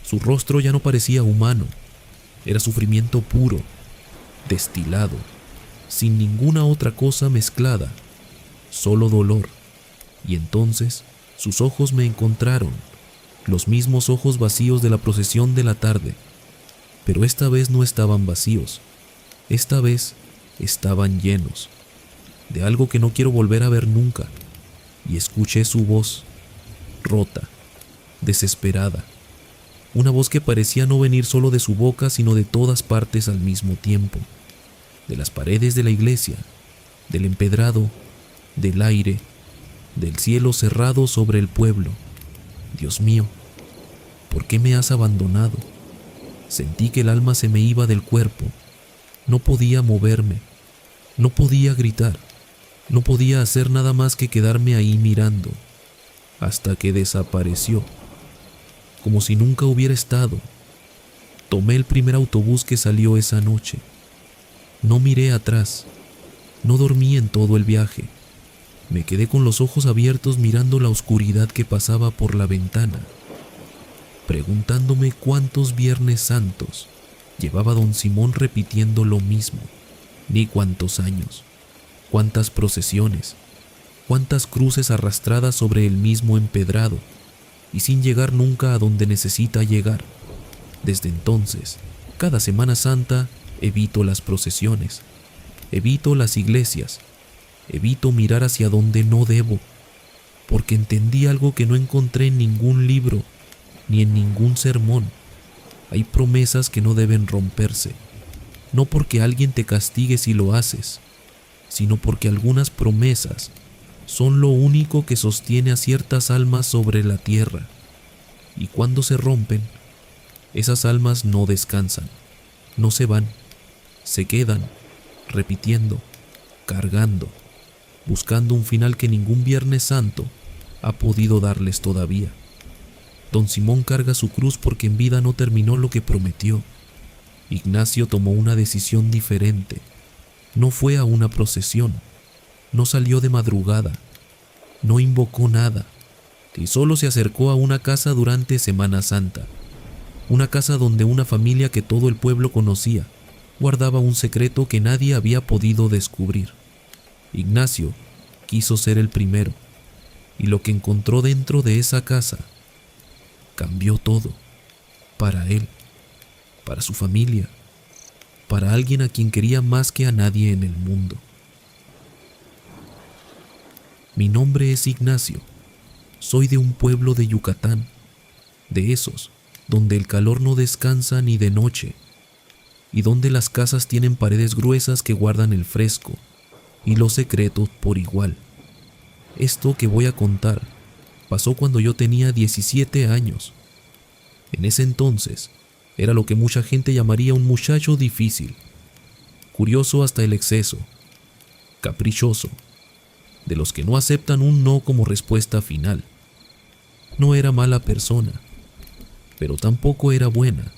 Su rostro ya no parecía humano, era sufrimiento puro, destilado, sin ninguna otra cosa mezclada, solo dolor. Y entonces sus ojos me encontraron, los mismos ojos vacíos de la procesión de la tarde, pero esta vez no estaban vacíos, esta vez estaban llenos de algo que no quiero volver a ver nunca, y escuché su voz, rota, desesperada, una voz que parecía no venir solo de su boca, sino de todas partes al mismo tiempo, de las paredes de la iglesia, del empedrado, del aire, del cielo cerrado sobre el pueblo. Dios mío, ¿por qué me has abandonado? Sentí que el alma se me iba del cuerpo. No podía moverme, no podía gritar, no podía hacer nada más que quedarme ahí mirando, hasta que desapareció, como si nunca hubiera estado. Tomé el primer autobús que salió esa noche. No miré atrás, no dormí en todo el viaje. Me quedé con los ojos abiertos mirando la oscuridad que pasaba por la ventana, preguntándome cuántos Viernes Santos llevaba don Simón repitiendo lo mismo, ni cuántos años, cuántas procesiones, cuántas cruces arrastradas sobre el mismo empedrado, y sin llegar nunca a donde necesita llegar. Desde entonces, cada Semana Santa evito las procesiones, evito las iglesias, evito mirar hacia donde no debo, porque entendí algo que no encontré en ningún libro, ni en ningún sermón. Hay promesas que no deben romperse, no porque alguien te castigue si lo haces, sino porque algunas promesas son lo único que sostiene a ciertas almas sobre la tierra, y cuando se rompen, esas almas no descansan, no se van, se quedan, repitiendo, cargando, buscando un final que ningún Viernes Santo ha podido darles todavía. Don Simón carga su cruz porque en vida no terminó lo que prometió. Ignacio tomó una decisión diferente. No fue a una procesión, no salió de madrugada, no invocó nada, y solo se acercó a una casa durante Semana Santa, una casa donde una familia que todo el pueblo conocía guardaba un secreto que nadie había podido descubrir. Ignacio quiso ser el primero, y lo que encontró dentro de esa casa cambió todo, para él, para su familia, para alguien a quien quería más que a nadie en el mundo. Mi nombre es Ignacio, soy de un pueblo de Yucatán, de esos donde el calor no descansa ni de noche, y donde las casas tienen paredes gruesas que guardan el fresco y los secretos por igual. Esto que voy a contar pasó cuando yo tenía 17 años. En ese entonces era lo que mucha gente llamaría un muchacho difícil, curioso hasta el exceso, caprichoso, de los que no aceptan un no como respuesta final. No era mala persona, pero tampoco era buena,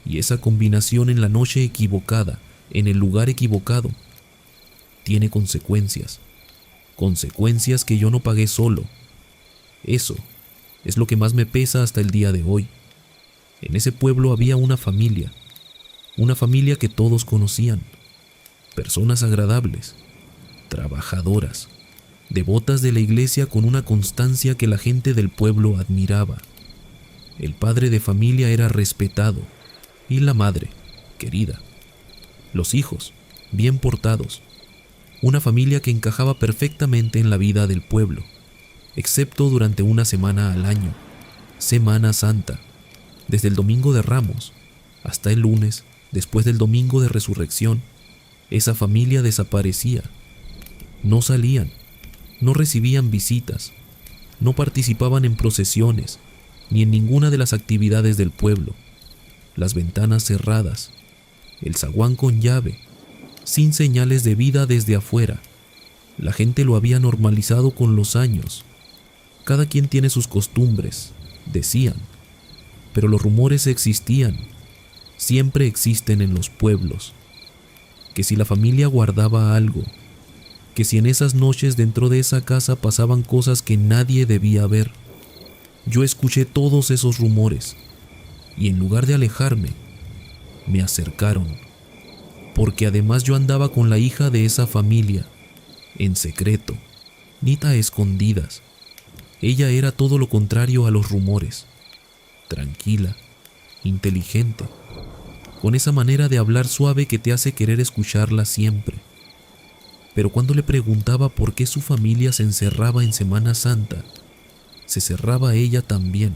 y esa combinación en la noche equivocada, en el lugar equivocado, tiene consecuencias, consecuencias que yo no pagué solo. Eso es lo que más me pesa hasta el día de hoy. En ese pueblo había una familia que todos conocían, personas agradables, trabajadoras, devotas de la iglesia con una constancia que la gente del pueblo admiraba. El padre de familia era respetado y la madre, querida. Los hijos, bien portados. Una familia que encajaba perfectamente en la vida del pueblo, excepto durante una semana al año, Semana Santa, desde el Domingo de Ramos hasta el lunes, después del Domingo de Resurrección. Esa familia desaparecía. No salían, No recibían visitas, no participaban en procesiones, ni en ninguna de las actividades del pueblo. Las ventanas cerradas, el zaguán con llave, sin señales de vida desde afuera. La gente lo había normalizado con los años. Cada quien tiene sus costumbres, decían, pero los rumores existían, siempre existen en los pueblos. Que si la familia guardaba algo, que si en esas noches dentro de esa casa pasaban cosas que nadie debía ver. Yo escuché todos esos rumores y en lugar de alejarme, me acercaron, porque además yo andaba con la hija de esa familia, en secreto, ni a escondidas. Ella era todo lo contrario a los rumores, tranquila, inteligente, con esa manera de hablar suave que te hace querer escucharla siempre. Pero cuando le preguntaba por qué su familia se encerraba en Semana Santa, se cerraba ella también,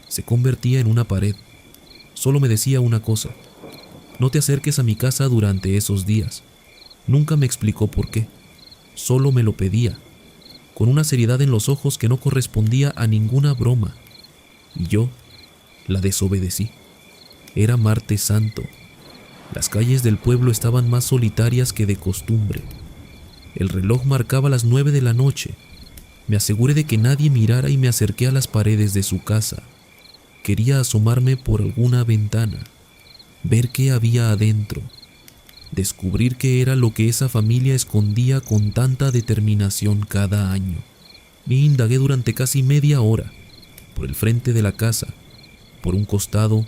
se convertía en una pared. Solo me decía una cosa: no te acerques a mi casa durante esos días. Nunca me explicó por qué, solo me lo pedía, con una seriedad en los ojos que no correspondía a ninguna broma, y yo la desobedecí. Era martes santo. Las calles del pueblo estaban más solitarias que de costumbre. El reloj marcaba las 9 de la noche. Me aseguré de que nadie mirara y me acerqué a las paredes de su casa. Quería asomarme por alguna ventana, ver qué había adentro, descubrir qué era lo que esa familia escondía con tanta determinación cada año. Me indagué durante casi media hora, por el frente de la casa, por un costado,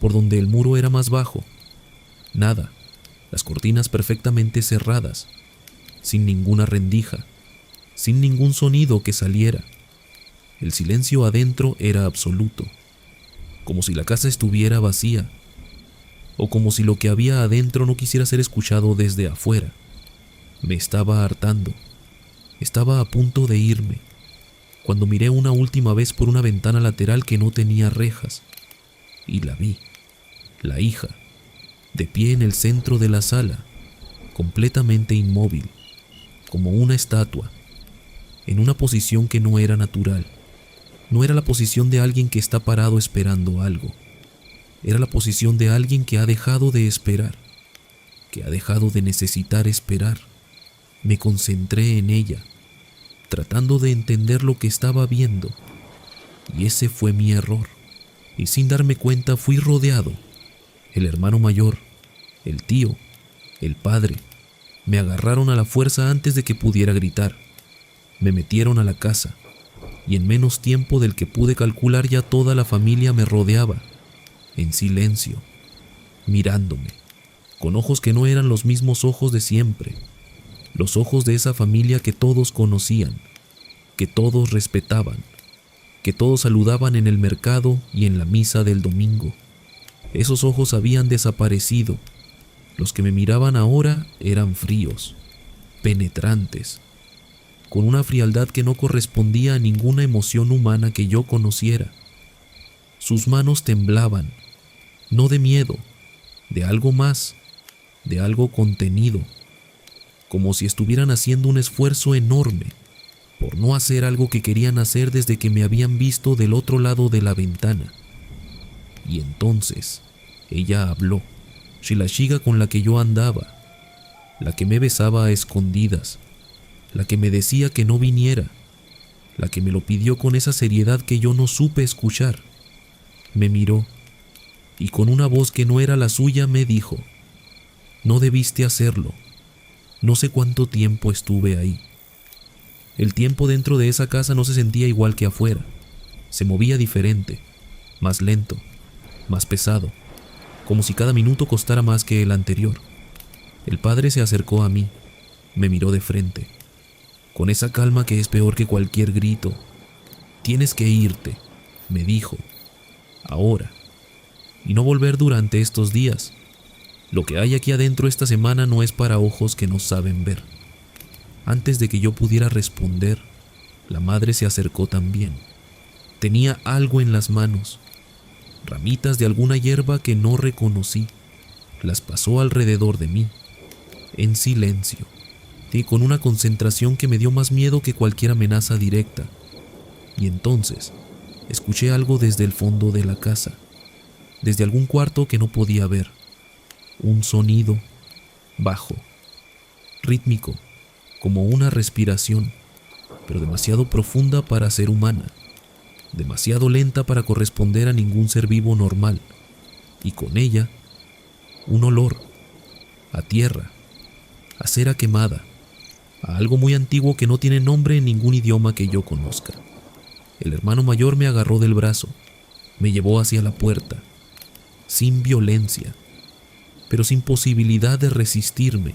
por donde el muro era más bajo. Nada, las cortinas perfectamente cerradas, sin ninguna rendija, sin ningún sonido que saliera. El silencio adentro era absoluto, como si la casa estuviera vacía, o como si lo que había adentro no quisiera ser escuchado desde afuera. Me estaba hartando, estaba a punto de irme, cuando miré una última vez por una ventana lateral que no tenía rejas, y la vi, la hija, de pie en el centro de la sala, completamente inmóvil, como una estatua, en una posición que no era natural. No era la posición de alguien que está parado esperando algo. Era la posición de alguien que ha dejado de esperar, que ha dejado de necesitar esperar. Me concentré en ella, tratando de entender lo que estaba viendo, y ese fue mi error. Y sin darme cuenta fui rodeado. El hermano mayor, el tío, el padre, me agarraron a la fuerza antes de que pudiera gritar. Me metieron a la casa, y en menos tiempo del que pude calcular ya toda la familia me rodeaba, en silencio, mirándome, con ojos que no eran los mismos ojos de siempre, los ojos de esa familia que todos conocían, que todos respetaban, que todos saludaban en el mercado y en la misa del domingo. Esos ojos habían desaparecido. Los que me miraban ahora eran fríos, penetrantes, con una frialdad que no correspondía a ninguna emoción humana que yo conociera. Sus manos temblaban, no de miedo, de algo más, de algo contenido, como si estuvieran haciendo un esfuerzo enorme por no hacer algo que querían hacer desde que me habían visto del otro lado de la ventana. Y entonces ella habló. Shilashiga con la que yo andaba, la que me besaba a escondidas, la que me decía que no viniera, la que me lo pidió con esa seriedad que yo no supe escuchar, me miró y con una voz que no era la suya me dijo: no debiste hacerlo. No sé cuánto tiempo estuve ahí. El tiempo dentro de esa casa no se sentía igual que afuera. Se movía diferente, más lento, más pesado, como si cada minuto costara más que el anterior. El padre se acercó a mí, me miró de frente, con esa calma que es peor que cualquier grito. Tienes que irte, me dijo, ahora, y no volver durante estos días. Lo que hay aquí adentro esta semana no es para ojos que no saben ver. Antes de que yo pudiera responder, la madre se acercó también. Tenía algo en las manos, ramitas de alguna hierba que no reconocí. Las pasó alrededor de mí, en silencio. y con una concentración que me dio más miedo que cualquier amenaza directa. Y entonces escuché algo desde el fondo de la casa, desde algún cuarto que no podía ver. Un sonido bajo, rítmico, como una respiración, pero demasiado profunda para ser humana, demasiado lenta para corresponder a ningún ser vivo normal, y con ella un olor a tierra, a cera quemada, a algo muy antiguo que no tiene nombre en ningún idioma que yo conozca. El hermano mayor me agarró del brazo, me llevó hacia la puerta, sin violencia, pero sin posibilidad de resistirme.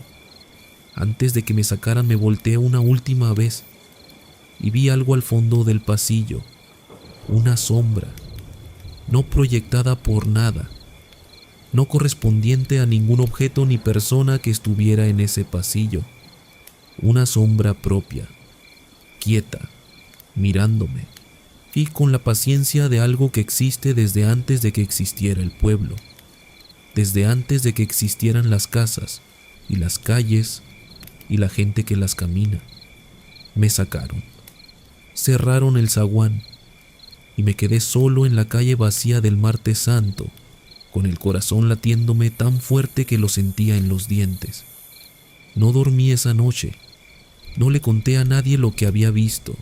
Antes de que me sacaran me volteé una última vez y vi algo al fondo del pasillo, una sombra, no proyectada por nada, no correspondiente a ningún objeto ni persona que estuviera en ese pasillo, una sombra propia, quieta, mirándome, y con la paciencia de algo que existe desde antes de que existiera el pueblo, desde antes de que existieran las casas y las calles y la gente que las camina. Me sacaron, cerraron el zaguán y me quedé solo en la calle vacía del Martes Santo, con el corazón latiéndome tan fuerte que lo sentía en los dientes. No dormí esa noche, no le conté a nadie lo que había visto.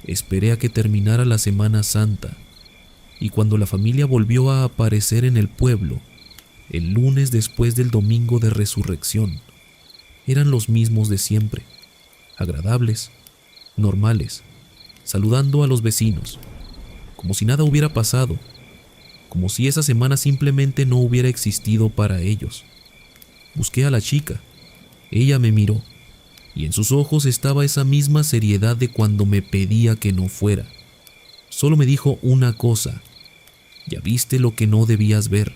Esperé a que terminara la Semana Santa, y cuando la familia volvió a aparecer en el pueblo, el lunes después del domingo de resurrección, eran los mismos de siempre, agradables, normales, saludando a los vecinos, como si nada hubiera pasado, como si esa semana simplemente no hubiera existido para ellos. Busqué a la chica, ella me miró, y en sus ojos estaba esa misma seriedad de cuando me pedía que no fuera. Solo me dijo una cosa: ya viste lo que no debías ver,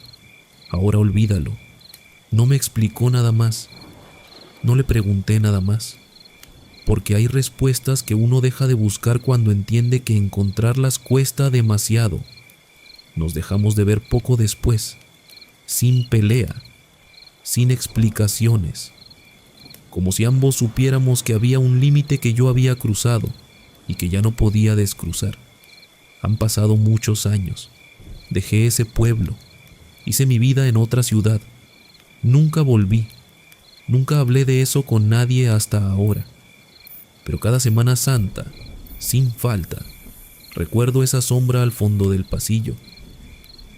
ahora olvídalo. No me explicó nada más, no le pregunté nada más, porque hay respuestas que uno deja de buscar cuando entiende que encontrarlas cuesta demasiado. Nos dejamos de ver poco después, sin pelea, sin explicaciones, como si ambos supiéramos que había un límite que yo había cruzado y que ya no podía descruzar. Han pasado muchos años. Dejé ese pueblo, hice mi vida en otra ciudad. Nunca volví, nunca hablé de eso con nadie hasta ahora. Pero cada Semana Santa, sin falta, recuerdo esa sombra al fondo del pasillo,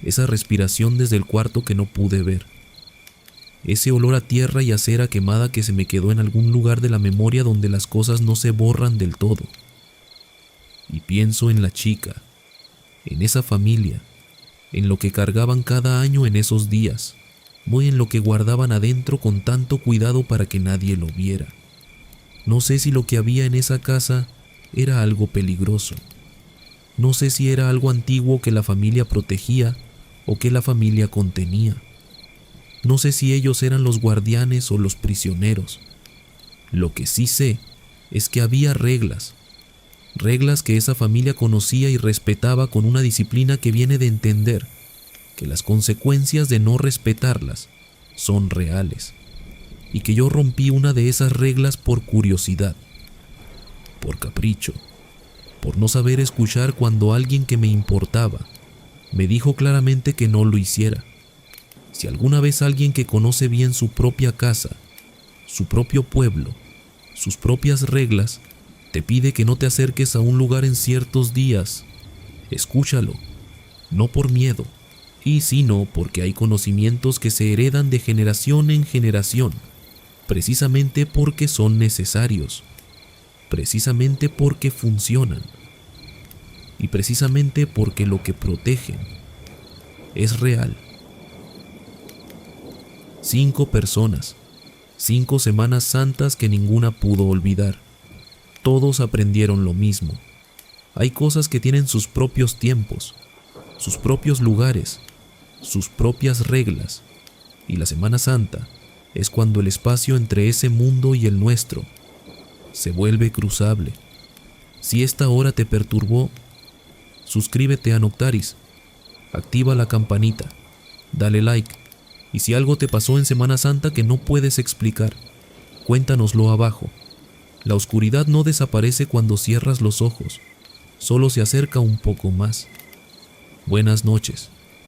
esa respiración desde el cuarto que no pude ver, ese olor a tierra y a cera quemada que se me quedó en algún lugar de la memoria donde las cosas no se borran del todo. Y pienso en la chica, en esa familia, en lo que cargaban cada año en esos días, muy en lo que guardaban adentro con tanto cuidado para que nadie lo viera. No sé si lo que había en esa casa era algo peligroso. No sé si era algo antiguo que la familia protegía o que la familia contenía. No sé si ellos eran los guardianes o los prisioneros. Lo que sí sé es que había reglas que esa familia conocía y respetaba con una disciplina que viene de entender que las consecuencias de no respetarlas son reales, y que yo rompí una de esas reglas por curiosidad, por capricho, por no saber escuchar cuando alguien que me importaba me dijo claramente que no lo hiciera. Si alguna vez alguien que conoce bien su propia casa, su propio pueblo, sus propias reglas, te pide que no te acerques a un lugar en ciertos días, escúchalo, no por miedo, y sino porque hay conocimientos que se heredan de generación en generación, precisamente porque son necesarios, precisamente porque funcionan, y precisamente porque lo que protegen es real. 5 personas, 5 Semanas Santas que ninguna pudo olvidar. Todos aprendieron lo mismo. Hay cosas que tienen sus propios tiempos, sus propios lugares, sus propias reglas, y la Semana Santa es cuando el espacio entre ese mundo y el nuestro se vuelve cruzable. Si esta hora te perturbó, suscríbete a Noctaris, activa la campanita, dale like, y si algo te pasó en Semana Santa que no puedes explicar, Cuéntanoslo abajo. La oscuridad no desaparece cuando cierras los ojos, solo se acerca un poco más. Buenas noches.